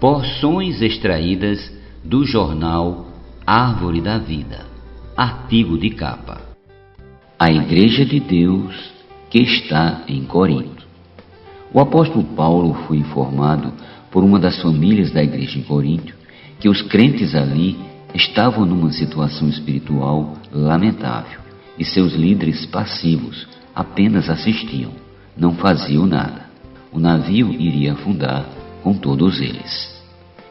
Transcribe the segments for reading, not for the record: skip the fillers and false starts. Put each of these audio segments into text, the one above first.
Porções extraídas do jornal Árvore da Vida, artigo de capa. A Igreja de Deus que está em Corinto. O apóstolo Paulo foi informado por uma das famílias da igreja em Corinto que os crentes ali estavam numa situação espiritual lamentável e seus líderes passivos apenas assistiam, não faziam nada. O navio iria afundar com todos eles.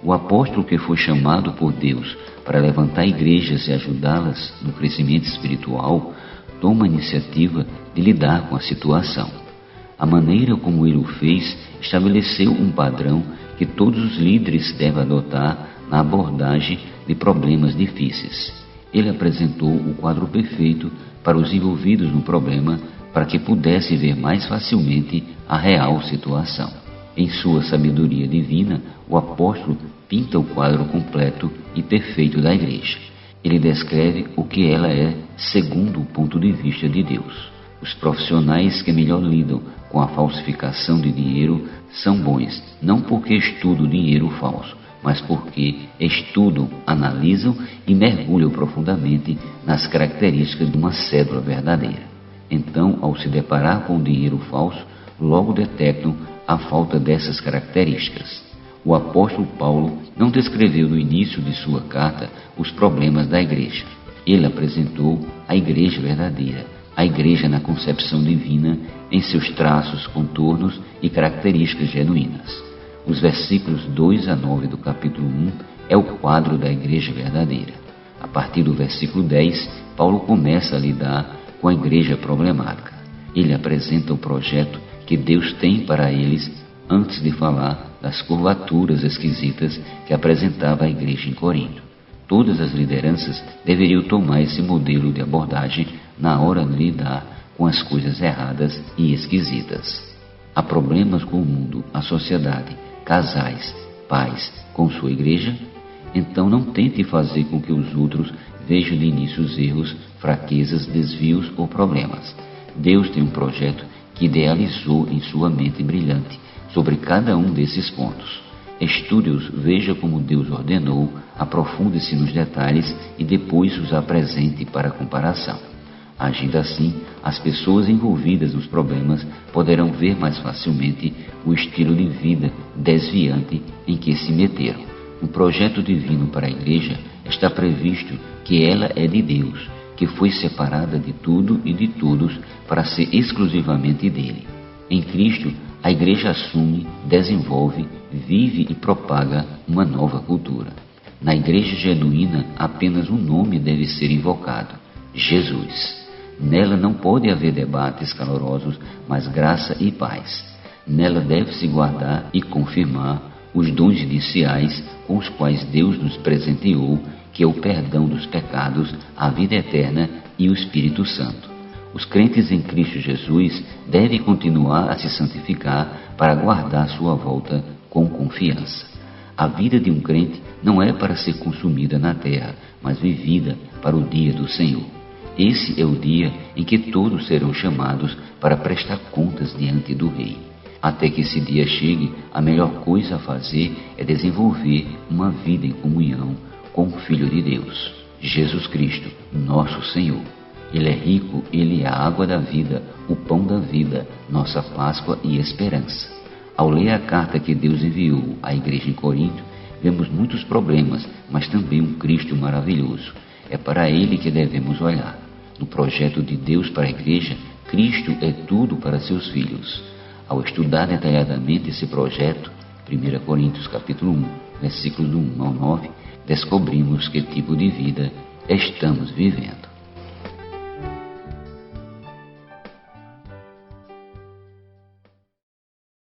O apóstolo, que foi chamado por Deus para levantar igrejas e ajudá-las no crescimento espiritual, toma a iniciativa de lidar com a situação. A maneira como ele o fez estabeleceu um padrão que todos os líderes devem adotar na abordagem de problemas difíceis. Ele apresentou o quadro perfeito para os envolvidos no problema para que pudessem ver mais facilmente a real situação. Em sua sabedoria divina, o apóstolo pinta o quadro completo e perfeito da igreja. Ele descreve o que ela é segundo o ponto de vista de Deus. Os profissionais que melhor lidam com a falsificação de dinheiro são bons, não porque estudam o dinheiro falso, mas porque estudam, analisam e mergulham profundamente nas características de uma cédula verdadeira. Então, ao se deparar com o dinheiro falso, logo detectam a falta dessas características. O apóstolo Paulo não descreveu no início de sua carta os problemas da igreja. Ele apresentou a igreja verdadeira, a igreja na concepção divina, em seus traços, contornos e características genuínas. Os versículos 2 a 9 do capítulo 1 é o quadro da igreja verdadeira. A partir do versículo 10, Paulo começa a lidar com a igreja problemática. Ele apresenta o projeto que Deus tem para eles antes de falar das curvaturas esquisitas que apresentava a igreja em Corinto. Todas as lideranças deveriam tomar esse modelo de abordagem na hora de lidar com as coisas erradas e esquisitas. Há problemas com o mundo, a sociedade, casais, pais com sua igreja? Então não tente fazer com que os outros vejam de início os erros, fraquezas, desvios ou problemas. Deus tem um projeto que idealizou em sua mente brilhante sobre cada um desses pontos. Estude-os, veja como Deus ordenou, aprofunde-se nos detalhes e depois os apresente para comparação. Agindo assim, as pessoas envolvidas nos problemas poderão ver mais facilmente o estilo de vida desviante em que se meteram. No projeto divino para a igreja está previsto que ela é de Deus, que foi separada de tudo e de todos para ser exclusivamente dele. Em Cristo, a igreja assume, desenvolve, vive e propaga uma nova cultura. Na igreja genuína, apenas um nome deve ser invocado: Jesus. Nela não pode haver debates calorosos, mas graça e paz. Nela deve-se guardar e confirmar os dons iniciais com os quais Deus nos presenteou, que é o perdão dos pecados, a vida eterna e o Espírito Santo. Os crentes em Cristo Jesus devem continuar a se santificar para aguardar sua volta com confiança. A vida de um crente não é para ser consumida na terra, mas vivida para o dia do Senhor. Esse é o dia em que todos serão chamados para prestar contas diante do Rei. Até que esse dia chegue, a melhor coisa a fazer é desenvolver uma vida em comunhão com o Filho de Deus, Jesus Cristo, nosso Senhor. Ele é rico, Ele é a água da vida, o pão da vida, nossa Páscoa e esperança. Ao ler a carta que Deus enviou à igreja em Corinto, vemos muitos problemas, mas também um Cristo maravilhoso. É para Ele que devemos olhar. No projeto de Deus para a igreja, Cristo é tudo para seus filhos. Ao estudar detalhadamente esse projeto, 1 Coríntios capítulo 1, versículos do 1 ao 9, descobrimos que tipo de vida estamos vivendo.